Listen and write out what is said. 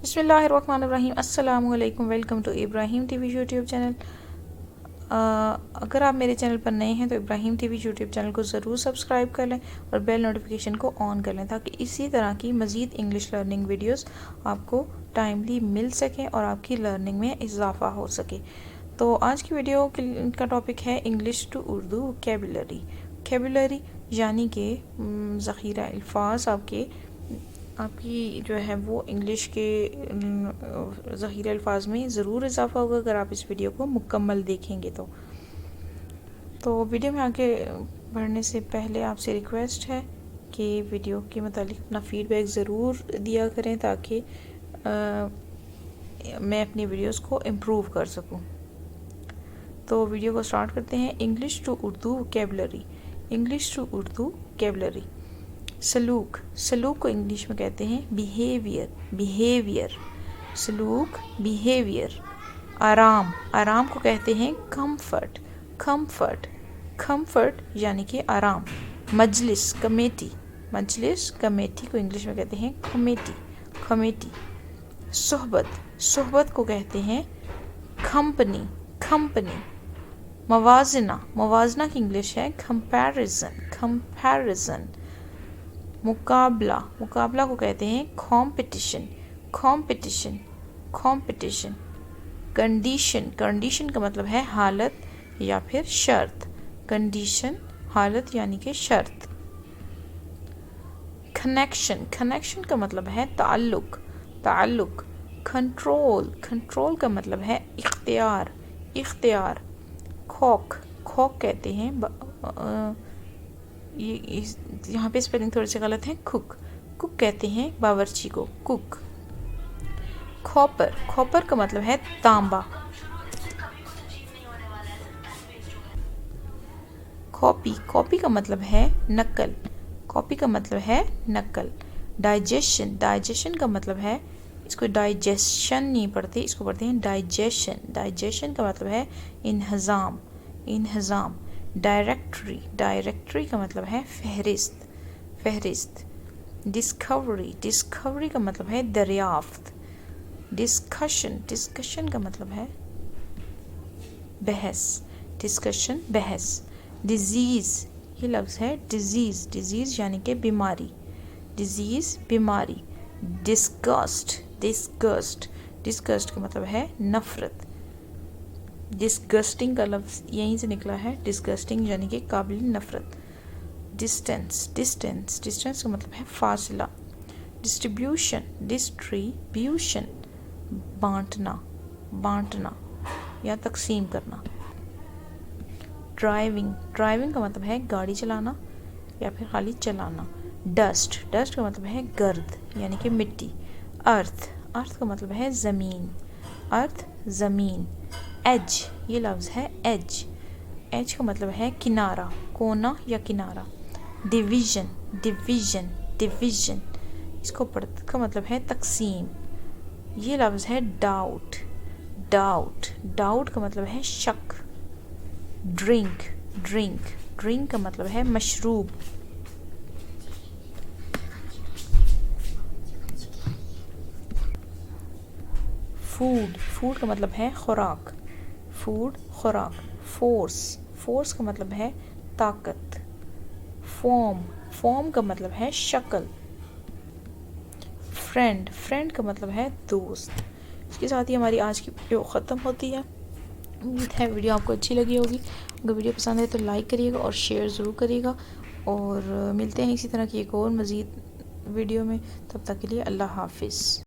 बिस्मिल्लाहिर्रहमानिर्रहीम। अस्सलामु अलैकुम। Welcome to Ibrahim TV YouTube channel. अगर आप मेरे चैनल पर नए हैं तो इब्राहिम टीवी यूट्यूब चैनल को ज़रूर सब्सक्राइब कर लें और बेल नोटिफिकेशन को ऑन कर लें ताकि इसी तरह की मज़ीद इंग्लिश लर्निंग वीडियोस आपको टाइमली मिल सकें और आपकी लर्निंग में इजाफ़ा हो सके। तो आज की वीडियो का टॉपिक है English to Urdu vocabulary. Vocabulary यानी कि ज़ख़ीरा अल्फाज आपकी जो है वो इंग्लिश के ज़ख़ीरे अल्फाज में ज़रूर इजाफ़ा होगा अगर आप इस वीडियो को मुकम्मल देखेंगे तो वीडियो में आगे बढ़ने से पहले आपसे रिक्वेस्ट है कि वीडियो के मुतालिक अपना फ़ीडबैक ज़रूर दिया करें ताकि मैं अपनी वीडियोस को इम्प्रूव कर सकूं। तो वीडियो को स्टार्ट करते हैं। English to Urdu vocabulary. English to Urdu vocabulary. सलूक। सलूक को इंग्लिश में कहते हैं बिहेवियर। बिहेवियर सलूक बिहेवियर। आराम। आराम को कहते हैं कंफर्ट। कंफर्ट कंफर्ट यानी कि आराम। मजलिस कमेटी। मजलिस कमेटी को इंग्लिश में कहते हैं कमेटी। कमेटी। सोहबत। सोहबत को कहते हैं कंपनी। कंपनी। मवाजना। मवाजना की इंग्लिश है कंपैरिजन। कंपैरिजन। मुकाबला। मुकाबला को कहते हैं competition. Competition. Competition. Condition. Condition का मतलब है हालत या फिर शर्त। कंडीशन हालत यानी कि शर्त। कनेक्शन। कनेक्शन का मतलब है ताल्लुक। ताल्लुक। कंट्रोल। कंट्रोल का मतलब है इख्तियार। इख्तियार। खौक। खौक कहते हैं यहाँ पे स्पेलिंग थोड़े से गलत है। कुक। कुक कहते हैं बावर्ची को कुक। कॉपर। कॉपर का मतलब है तांबा। कॉपी। कॉपी का मतलब है नकल। कॉपी का मतलब है नकल। डाइजेशन। डाइजेशन का मतलब है, इसको डाइजेशन नहीं पढ़ते, इसको पढ़ते हैं डाइजेशन। डाइजेशन का मतलब है इन्हज़ाम। इन्हज़ाम। डायरेक्टरी। डायरेक्टरी का मतलब है फहरिस्त। फहरिस्त। डिस्कवरी। डिस्कवरी का मतलब है दरियाफ्त। डिस्कशन। डिस्कशन का मतलब है बहस। डिस्कशन बहस। डिजीज़। ये लफ्ज़ है डिजीज़। डिजीज़ यानी कि बीमारी। डिजीज़ बीमारी। डिस्गस्ट। डिस्गस्ट। डिस्गस्ट का मतलब है नफ़रत। डिस्गस्टिंग का लफ्ज़ यहीं से निकला है। डिस्गस्टिंग यानी कि काबिल नफ़रत। डिस्टेंस। डिस्टेंस। डिस्टेंस का मतलब है फासला। डिस्ट्रीब्यूशन। डिस्ट्रीब्यूशन बांटना। बांटना या तकसीम करना। ड्राइविंग। ड्राइविंग का मतलब है गाड़ी चलाना या फिर खाली चलाना। डस्ट। डस्ट का मतलब है गर्द यानी कि मिट्टी। अर्थ। अर्थ का मतलब है ज़मीन। अर्थ ज़मीन। एज। ये लफ्ज़ है एज। एज का मतलब है किनारा, कोना या किनारा। डिवीज़न। डिवीज़न। डिवीज़न इसको पढ़ने का मतलब है तकसीम। ये लफ्ज़ है डाउट। डाउट। डाउट का मतलब है शक। ड्रिंक। ड्रिंक। ड्रिंक का मतलब है मशरूब। फूड। फूड का मतलब है खुराक। फूड खुराक। फोर्स। फोर्स का मतलब है ताकत। फॉर्म। फॉर्म का मतलब है शक्ल। फ्रेंड। फ्रेंड का मतलब है दोस्त। इसके साथ ही हमारी आज की वीडियो ख़त्म होती है। उम्मीद है वीडियो आपको अच्छी लगी होगी। अगर वीडियो पसंद है तो लाइक करिएगा और शेयर ज़रूर करिएगा और मिलते हैं इसी तरह की एक और मज़ीद वीडियो में। तब तक के लिए अल्लाह हाफिज़।